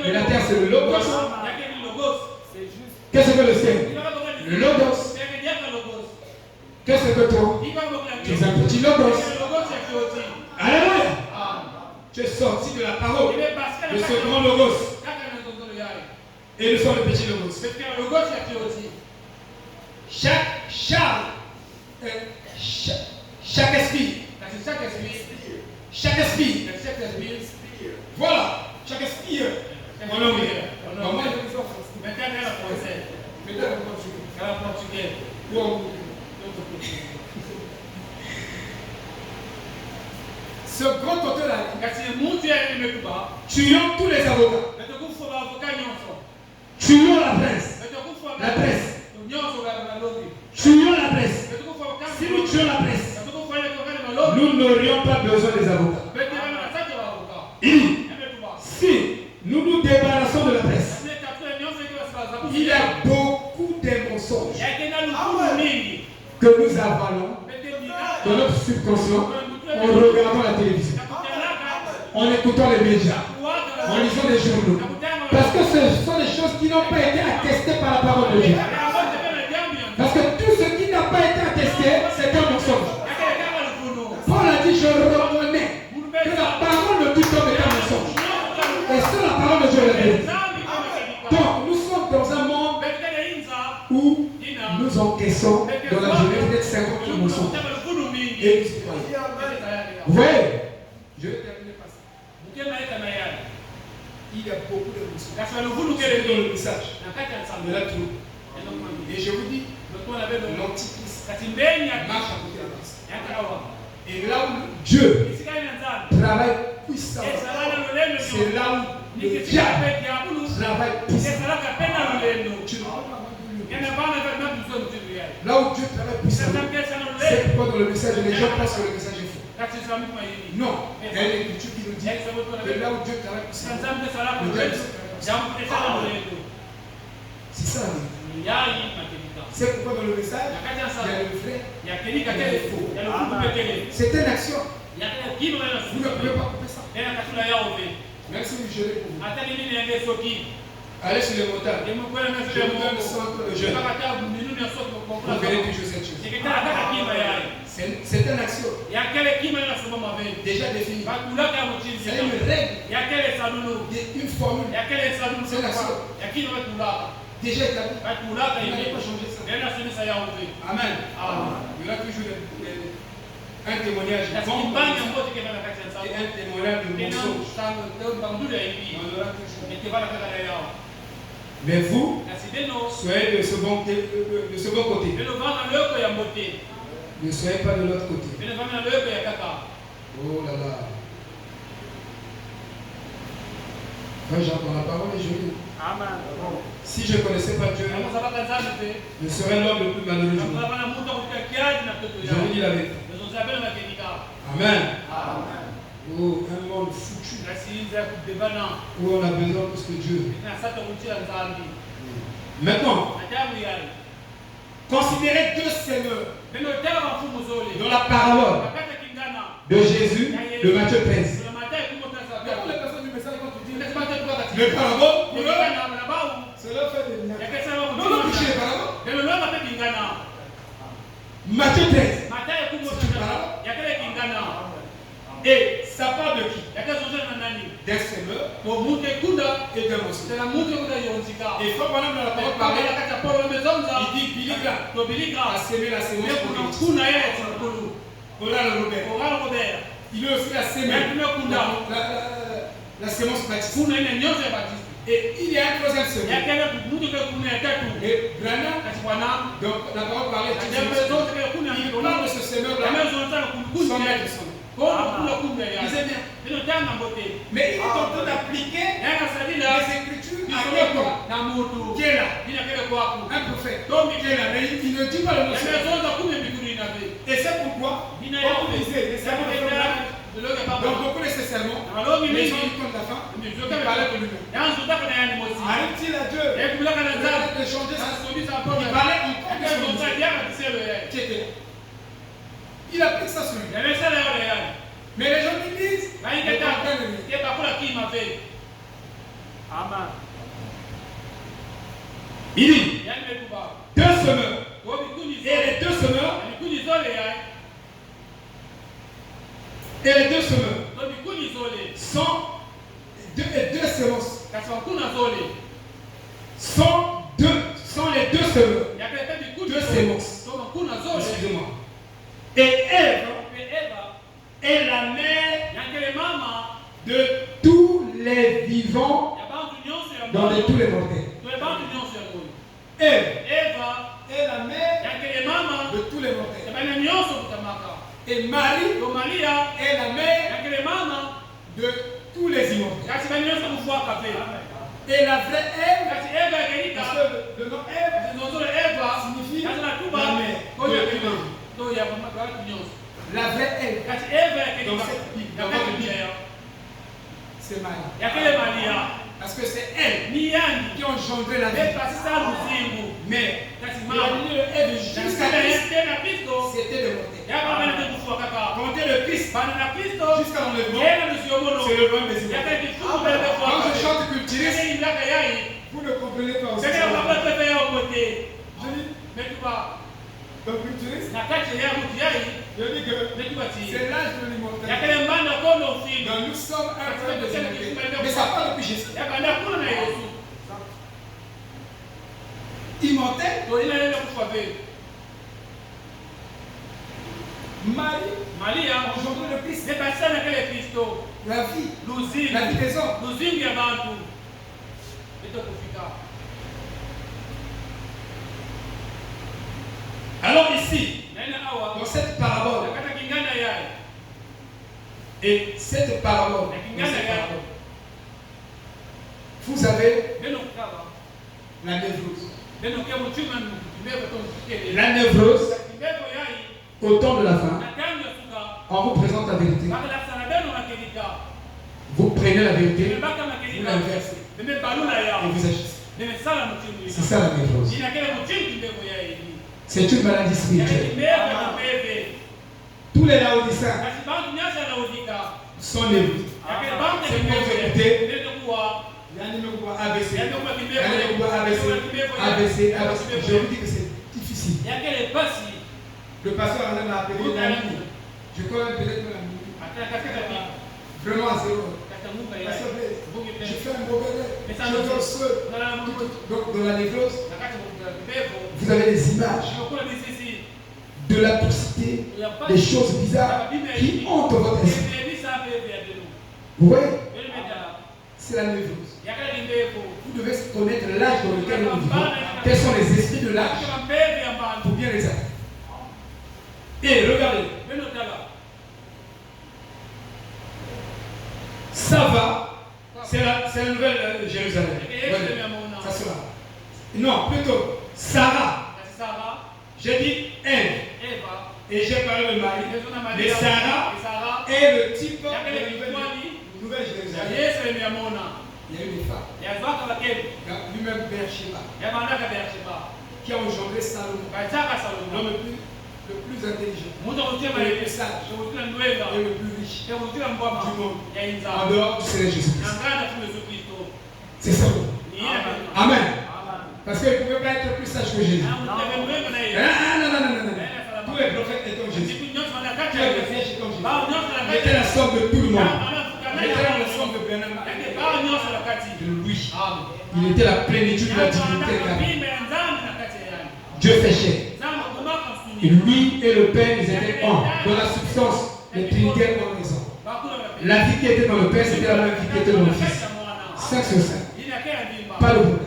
Et la terre, c'est le logos. Qu'est-ce que le ciel? Le logos. Qu'est-ce que toi? Tu es un petit logos. Alléluia. Tu es sorti de la parole de ce grand logos. Et nous sommes le petit logos. Chaque esprit. Chaque esprit. Voilà. Chaque esprit. Mon homme. Ce grand auteur-là, tuons tous les avocats. Tuons la presse. La presse. Tuons la presse. Si nous tuons la presse, nous n'aurions pas besoin des avocats. Si nous nous débarrassons de la presse, il y a beaucoup de mensonges que nous avalons dans notre subconscient en regardant la télévision, en écoutant les médias, en lisant les journaux. Parce que ce sont des choses qui n'ont pas été attestées par la parole de Dieu. Parce que tout ce qui n'a pas été attesté, c'est un mensonge. Paul a dit, je reconnais que la parole de tout homme est un mensonge. Et seule la parole de Dieu est la vérité. Donc, nous sommes dans un monde où nous encaissons dans la journée peut-être 50 mensonges. Et vous voyez, je vais terminer par ça. Il y a beaucoup de mensonges. C'est dans le message. Mais là, tout. Et je vous dis, l'antichrist marche à côté de la place. Et là où Dieu travaille puissamment, c'est là où le diable travaille puissamment. Là où Dieu travaille puissamment, c'est pourquoi dans le message, les gens pensent que le message est faux. Non, il y a une écriture qui nous dit que là où Dieu travaille puissamment, le diable c'est ça. C'est pourquoi dans le message, il y a le vrai, il y a le faux. C'est une action. Vous ne pouvez pas couper ça. Même si vous gérez pour vous. Allez sur les motards. Je vous donne le centre de jeûne. Vous verrez toujours cette chose. C'est une action. Déjà définie. C'est une règle. Une formule. C'est une action. Déjà établi. Il n'a pas changé ça. Amen. Il y aura toujours un témoignage et un témoignage de mensonge. Mais vous, soyez de ce bon côté. Ne soyez pas de l'autre côté. Oh là là. Quand j'entends la parole, je dis. Si je ne connaissais pas Dieu, je serais l'homme le plus malheureux du monde. Je vous dis la vérité. Amen. Oh, un monde foutu. Où on a besoin plus que Dieu. Maintenant, considérez deux seigneurs dans la parole de Jésus de Matthieu 13. Le parabole, pour eux, c'est leur fait des miracles. Non, non, touchez les paraboles. Matthieu 13. C'est une parabole. Et ça parle de qui? D'un semeur et d'un mensonge. Et quand madame dans la parole parlait, il dit Billy Graham a sémé la sémence pour Oral Robert. Il a aussi la sémence. La sémence baptiste. Et il y a un troisième semeur. Et Branham, donc la parole parlait de il parle de ce semeur-là sans mettre son nom. Il sait bien. Mais il est en train d'appliquer les écritures à quelqu'un qui est là. Un prophète qui est là. Mais il ne dit pas le nom. Et c'est pourquoi, comme vous disiez, les sermons de Branham, donc beaucoup de ces sermons, les gens du temps de la fin, il parlait de lui-même. Arrive-t-il à Dieu de changer sa parole? Il parlait encore de son qui était là. Il applique ça sur lui. Mais les gens qui disent, Amen. Il dit 2 semeurs. Et les 2 semeurs. Et les 2 semeurs sont 2 semences. Sont les 2 semeurs. 2 semences. Excusez-moi. Et Ève est la mère de tous les vivants dans tous les mortels. Ève est la mère de tous les mortels. Et Marie est la mère de tous les immortels. Et la vraie Ève, parce que le nom Ève signifie la mère. La vraie Ève, dans cette Bible, c'est Marie. Parce que c'est elle qui a engendré la vie. Mais la lignée de Ève jusqu'à Christ, c'était le mortel. Comptez le Christ jusqu'à l'enlèvement, c'est le royaume des immortels. Quand je chante culturiste, vous ne comprenez pas aussi. Je dis, donc culturiste, je dis que c'est l'âge de l'immortalité. Donc nous sommes un royaume des immortels. Mais ça parle depuis Jésus. Immortel. Marie a engendré le Christ. La vie des hommes. Alors ici, dans cette parabole, et cette parabole, vous avez la névrose. La névrose, au temps de la fin, on vous présente la vérité. Vous prenez la vérité, vous l'inversez et vous agissez. C'est ça la névrose. C'est une maladie spirituelle. Tous les Laodiciens sont névreux. C'est pour vous écouter. ABC. Je vous dis que c'est difficile. Le pasteur m'a appelé l'ami. Je connais peut-être l'ami. Vraiment à zéro. Je fais un mauvais rêve. Je dors seul. Donc dans la névrose, vous avez des images de l'atrocité, des choses bizarres qui hantent votre esprit. Vous voyez? C'est la névrose. Vous devez connaître l'âge dans lequel nous vivons. Quels sont les esprits de l'âge pour bien les attaquer. Et regardez. Ça va. C'est la nouvelle Jérusalem. Ça sera. Non, plutôt Sarah. J'ai dit Ève. Et j'ai parlé de Marie. Mais Sarah est le type de la nouvelle Jérusalem. Il y a eu des femmes. Lui-même Beersheba. Qui a engendré Salomon. L'homme le plus intelligent. Le plus sage. Et le plus riche du monde. En dehors du Seigneur Jésus-Christ. C'est ça. Amen. Parce qu'il ne pouvait pas être plus sage que Jésus. Non. Tous les prophètes étaient comme Jésus. Tous les prophètes étaient comme Jésus. Il était la somme de tout le monde. Il était la somme de Bernard. De lui. Il était la plénitude de la divinité. Dieu fait chair. Et lui et le Père, ils étaient un. Dans la substance, les trinitaires ont raison. La vie qui était dans le Père, c'était la même vie qui était dans le Fils. 5 sur 5. Pas de problème.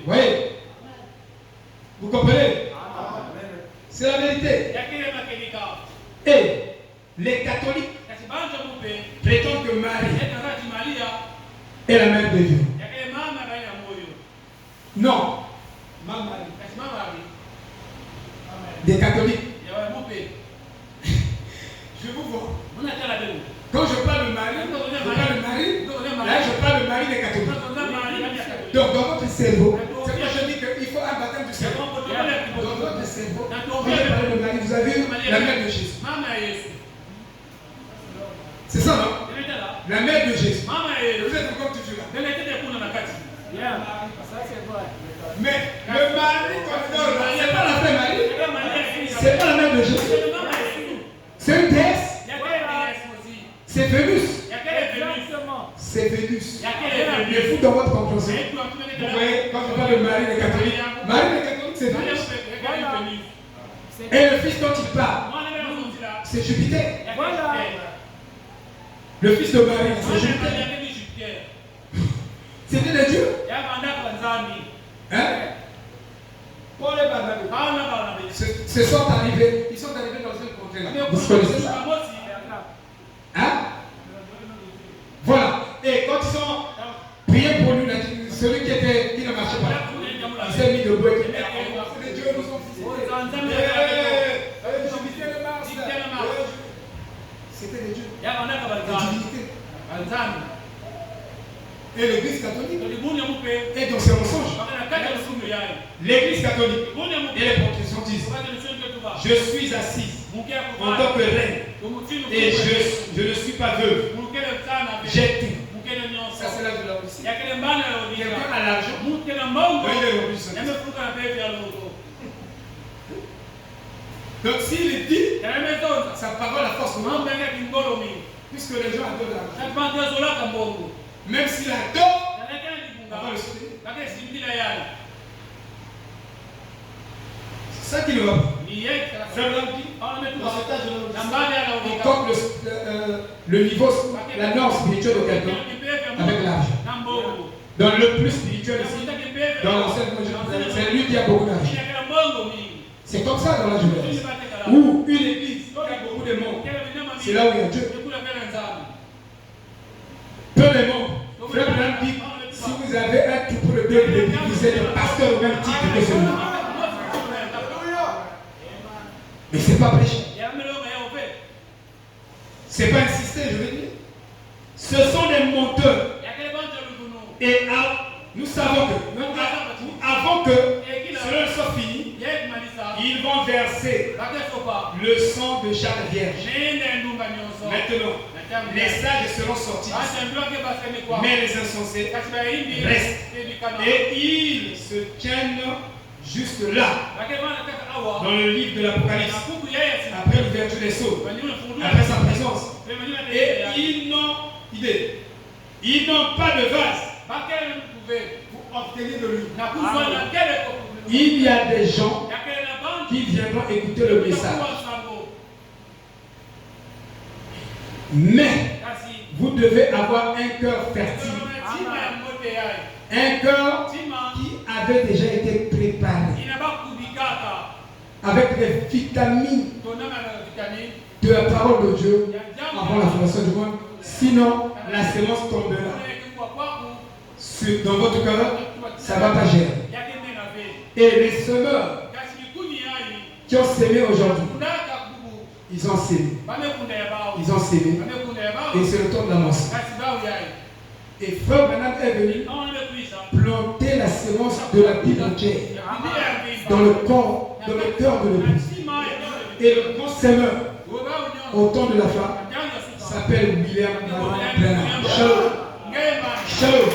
Vous voyez? Vous comprenez? C'est la vérité. Et les catholiques prétendent que Marie est la mère de Dieu. Non. Marie. Des catholiques. Je vous vois. Quand je parle de Marie, là je parle de Marie des catholiques. Donc dans votre cerveau, c'est pourquoi je dis qu'il faut un baptême du cerveau. Dans votre cerveau, quand je parle de Marie, vous avez vu la mère de Jésus. C'est ça, non? La mère de Jésus. Vous êtes encore toujours là. Mais le mari, c'est pas la vraie Marie. C'est pas la mère de Jésus. C'est une déesse. C'est Vénus. C'est Vénus. Il faut dans votre compréhension. Vous voyez, quand je parle de Marie les catholiques, c'est Vénus. Et le fils dont il parle, c'est Jupiter. Le fils de Marie, c'est Jupiter. C'était des dieux. Hein? Ils sont arrivés dans une contrée. Vous connaissez ça? Hein? Voilà. Et quand ils ont prié pour lui, celui qui ne marchait pas, il s'est mis debout et dit, c'est des dieux, nous sommes fils. C'était des dieux. Des divinités. Et l'église catholique est dans ses mensonges. L'église catholique et les protestantistes disent, je suis assise en tant que reine et je ne suis pas veuve. J'ai tout. Ça c'est l'âge de la Russie. Quelqu'un a l'argent. Il est robuste. Donc s'il dit, sa parole a force. Puisque les gens adorent l'argent. Même s'il adore, on va le soutenir. C'est ça qui le va. On compte le niveau, la norme spirituelle de quelqu'un avec l'argent. Dans le plus spirituel ici, dans l'enseignement, c'est lui qui a beaucoup d'argent. C'est comme ça dans la jeunesse. Ou une église qui a beaucoup de monde, c'est là où il y a Dieu. Peu de monde. Frère Branham dit, si vous avez un tout pour le Dieu de l'église, vous êtes le pasteur au même titre que celui-là. Mais c'est pas prêcher. C'est pas insister, je veux dire. Ce sont des menteurs. Et nous savons que, avant que cela soit fini, ils vont verser le sang de chaque vierge. Maintenant, les sages seront sortis, mais les insensés restent. Et ils se tiennent juste là, dans le livre de l'Apocalypse, après l'ouverture des sceaux, après sa présence. Et ils n'ont pas de vase pour obtenir de lui. Il y a des gens qui viendront écouter le message. Mais vous devez avoir un cœur fertile. Un cœur qui avait déjà été préparé avec les vitamines de la parole de Dieu avant la fondation du monde. Sinon, la sémence tombera dans votre cœur, ça ne va pas gérer. Et les semeurs qui ont sémé aujourd'hui, ils ont sémé. Ils ont sémé. Et c'est le temps de la moisson. Et Frère Branham est venu planter la sémence de la Bible entière dans le corps, dans le cœur de l'église. Et le grand sémeur au temps de la femme s'appelle William Branham. Shalom. Shalom.